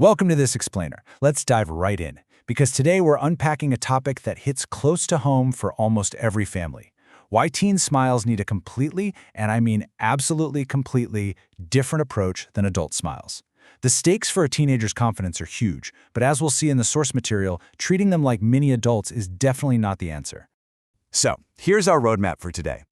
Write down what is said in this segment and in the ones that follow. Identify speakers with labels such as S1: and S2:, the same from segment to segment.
S1: Welcome to this explainer. Let's dive right in, because today we're unpacking a topic that hits close to home for almost every family. Why teen smiles need a completely, and I mean absolutely completely, different approach than adult smiles. The stakes for a teenager's confidence are huge, but as we'll see in the source material, treating them like mini adults is definitely not the answer.
S2: So, here's our roadmap for today.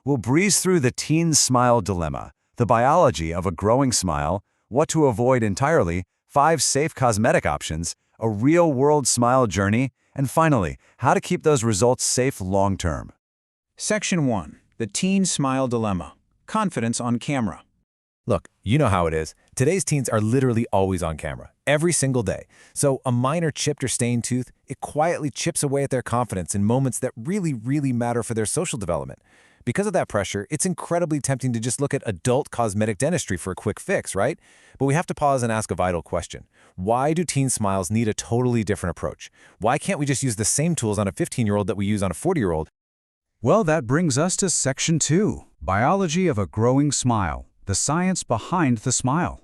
S2: We'll breeze through the teen smile dilemma, the biology of a growing smile, what to avoid entirely, 5 safe cosmetic options, a real-world smile journey, and finally, how to keep those results safe long-term.
S3: Section 1. The Teen Smile Dilemma. Confidence on Camera.
S4: Look, you know how it is. Today's teens are literally always on camera, every single day. So a minor chipped or stained tooth, it quietly chips away at their confidence in moments that really matter for their social development. Because of that pressure, it's incredibly tempting to just look at adult cosmetic dentistry for a quick fix, right? But we have to pause and ask a vital question. Why do teen smiles need a totally different approach? Why can't we just use the same tools on a 15-year-old that we use on a 40-year-old?
S5: Well, that brings us to Section 2, Biology of a Growing Smile, the science behind the smile.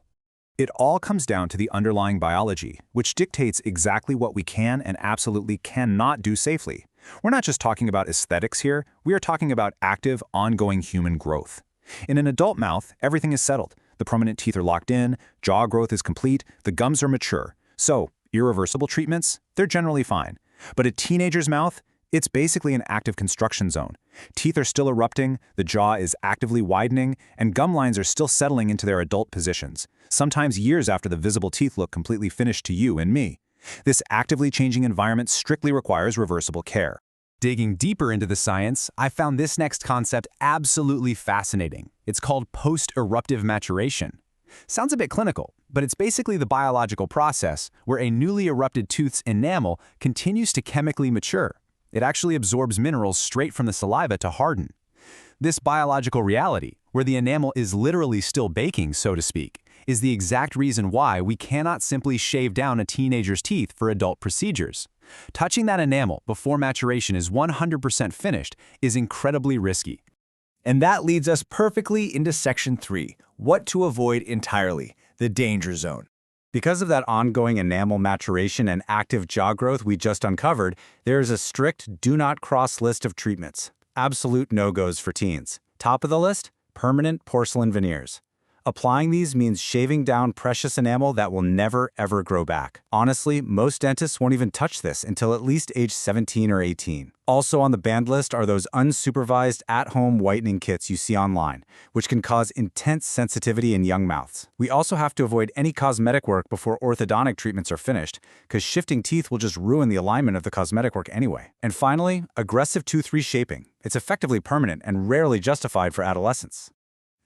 S1: It all comes down to the underlying biology, which dictates exactly what we can and absolutely cannot do safely. We're not just talking about aesthetics here, we are talking about active, ongoing human growth. In an adult mouth, everything is settled. The prominent teeth are locked in, jaw growth is complete, the gums are mature. So, irreversible treatments, they're generally fine. But a teenager's mouth, it's basically an active construction zone. Teeth are still erupting, the jaw is actively widening, and gum lines are still settling into their adult positions, sometimes years after the visible teeth look completely finished to you and me. This actively changing environment strictly requires reversible care. Digging deeper into the science, I found this next concept absolutely fascinating. It's called post-eruptive maturation. Sounds a bit clinical, but it's basically the biological process where a newly erupted tooth's enamel continues to chemically mature. It actually absorbs minerals straight from the saliva to harden. This biological reality, where the enamel is literally still baking, so to speak, is the exact reason why we cannot simply shave down a teenager's teeth for adult procedures. Touching that enamel before maturation is 100% finished is incredibly risky. And that leads us perfectly into Section 3, what to avoid entirely, the danger zone. Because of that ongoing enamel maturation and active jaw growth we just uncovered, there is a strict do not cross list of treatments. Absolute no-goes for teens. Top of the list, permanent porcelain veneers. Applying these means shaving down precious enamel that will never ever grow back. Honestly, most dentists won't even touch this until at least age 17 or 18. Also on the banned list are those unsupervised at-home whitening kits you see online, which can cause intense sensitivity in young mouths. We also have to avoid any cosmetic work before orthodontic treatments are finished, because shifting teeth will just ruin the alignment of the cosmetic work anyway. And finally, aggressive tooth reshaping. It's effectively permanent and rarely justified for adolescents.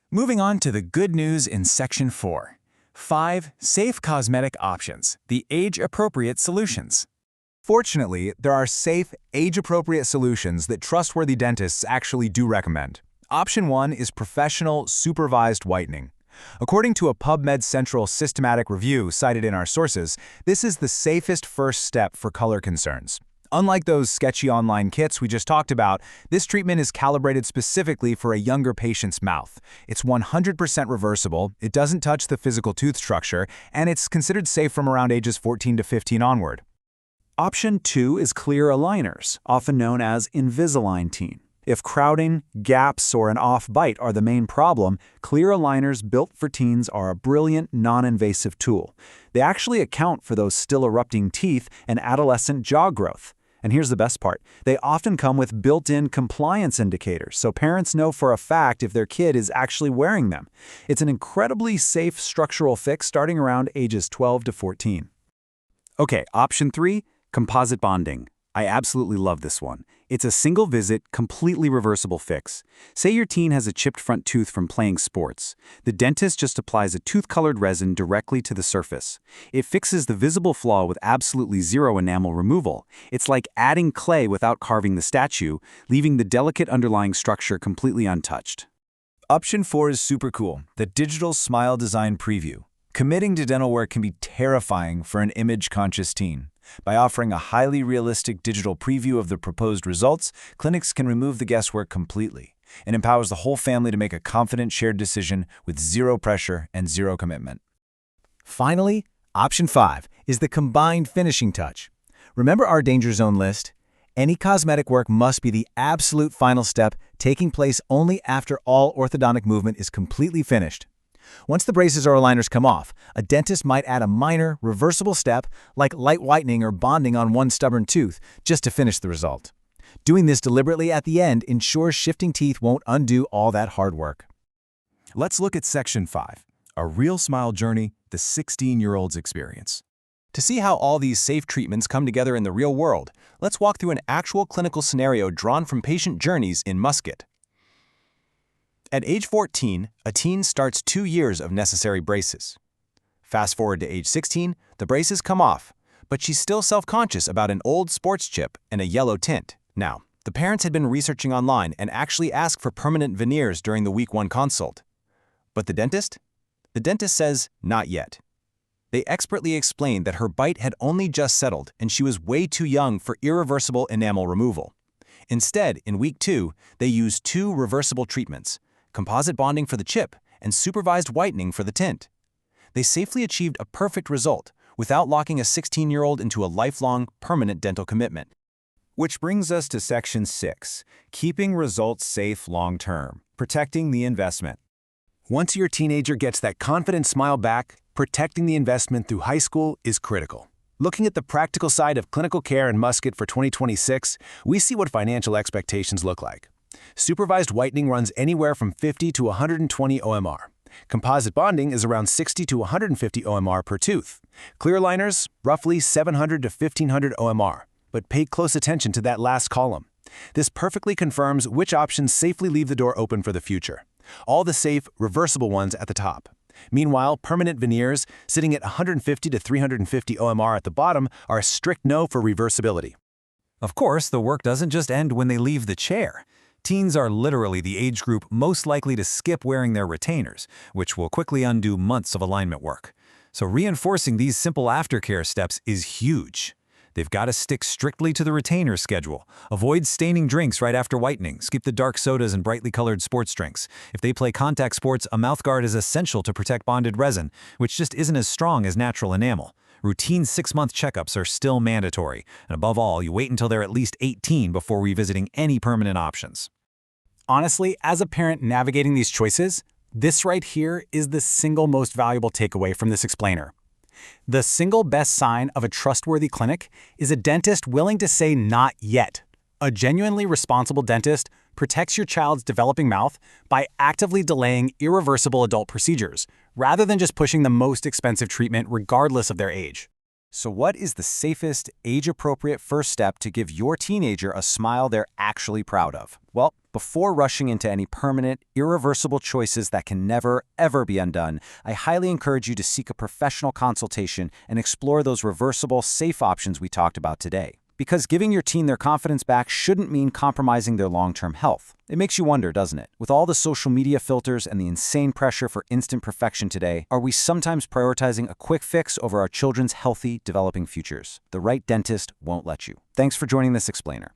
S4: Moving on to the good news in Section 4. 5 safe cosmetic options, the age-appropriate solutions. Fortunately, there are safe, age-appropriate solutions that trustworthy dentists actually do recommend. Option 1 is professional, supervised whitening. According to a PubMed Central systematic review cited in our sources, this is the safest first step for color concerns. Unlike those sketchy online kits we just talked about, this treatment is calibrated specifically for a younger patient's mouth. It's 100% reversible, it doesn't touch the physical tooth structure, and it's considered safe from around ages 14 to 15 onward.
S1: Option 2 is clear aligners, often known as Invisalign teen. If crowding, gaps, or an off bite are the main problem, clear aligners built for teens are a brilliant, non-invasive tool. They actually account for those still erupting teeth and adolescent jaw growth. And here's the best part. They often come with built-in compliance indicators, so parents know for a fact if their kid is actually wearing them. It's an incredibly safe structural fix starting around ages 12 to 14. Okay, option 3, composite bonding. I absolutely love this one. It's a single-visit, completely reversible fix. Say your teen has a chipped front tooth from playing sports. The dentist just applies a tooth-colored resin directly to the surface. It fixes the visible flaw with absolutely zero enamel removal. It's like adding clay without carving the statue, leaving the delicate underlying structure completely untouched.
S4: Option 4 is super cool, the Digital Smile Design Preview. Committing to dental work can be terrifying for an image-conscious teen. By offering a highly realistic digital preview of the proposed results, clinics can remove the guesswork completely. It empowers the whole family to make a confident shared decision with zero pressure and zero commitment. Finally, Option 5 is the combined finishing touch. Remember our danger zone list? Any cosmetic work must be the absolute final step, taking place only after all orthodontic movement is completely finished. Once the braces or aligners come off, a dentist might add a minor, reversible step like light whitening or bonding on one stubborn tooth just to finish the result. Doing this deliberately at the end ensures shifting teeth won't undo all that hard work.
S2: Let's look at Section 5, a real smile journey, the 16-year-old's experience.
S4: To see how all these safe treatments come together in the real world, let's walk through an actual clinical scenario drawn from patient journeys in Muscat. At age 14, a teen starts 2 years of necessary braces. Fast forward to age 16, the braces come off, but she's still self-conscious about an old sports chip and a yellow tint. Now, the parents had been researching online and actually asked for permanent veneers during the week 1 consult. But the dentist? The dentist says, not yet. They expertly explained that her bite had only just settled and she was way too young for irreversible enamel removal. Instead, in week 2, they used 2 reversible treatments, composite bonding for the chip and supervised whitening for the tint. They safely achieved a perfect result without locking a 16-year-old into a lifelong, permanent dental commitment.
S1: Which brings us to Section 6, keeping results safe long-term, protecting the investment. Once your teenager gets that confident smile back, protecting the investment through high school is critical. Looking at the practical side of clinical care in Muscat for 2026, we see what financial expectations look like. Supervised whitening runs anywhere from 50 to 120 OMR. Composite bonding is around 60 to 150 OMR per tooth. Clear aligners, roughly 700 to 1500 OMR. But pay close attention to that last column. This perfectly confirms which options safely leave the door open for the future. All the safe, reversible ones at the top. Meanwhile, permanent veneers, sitting at 150 to 350 OMR at the bottom, are a strict no for reversibility.
S4: Of course, the work doesn't just end when they leave the chair. Teens are literally the age group most likely to skip wearing their retainers, which will quickly undo months of alignment work. So reinforcing these simple aftercare steps is huge. They've got to stick strictly to the retainer schedule. Avoid staining drinks right after whitening. Skip the dark sodas and brightly colored sports drinks. If they play contact sports, a mouthguard is essential to protect bonded resin, which just isn't as strong as natural enamel. Routine 6-month checkups are still mandatory. And above all, you wait until they're at least 18 before revisiting any permanent options. Honestly, as a parent navigating these choices, this right here is the single most valuable takeaway from this explainer. The single best sign of a trustworthy clinic is a dentist willing to say not yet. A genuinely responsible dentist protects your child's developing mouth by actively delaying irreversible adult procedures, rather than just pushing the most expensive treatment regardless of their age. So what is the safest, age-appropriate first step to give your teenager a smile they're actually proud of? Well, before rushing into any permanent, irreversible choices that can never, ever be undone, I highly encourage you to seek a professional consultation and explore those reversible, safe options we talked about today. Because giving your teen their confidence back shouldn't mean compromising their long-term health. It makes you wonder, doesn't it? With all the social media filters and the insane pressure for instant perfection today, are we sometimes prioritizing a quick fix over our children's healthy, developing futures? The right dentist won't let you. Thanks for joining this explainer.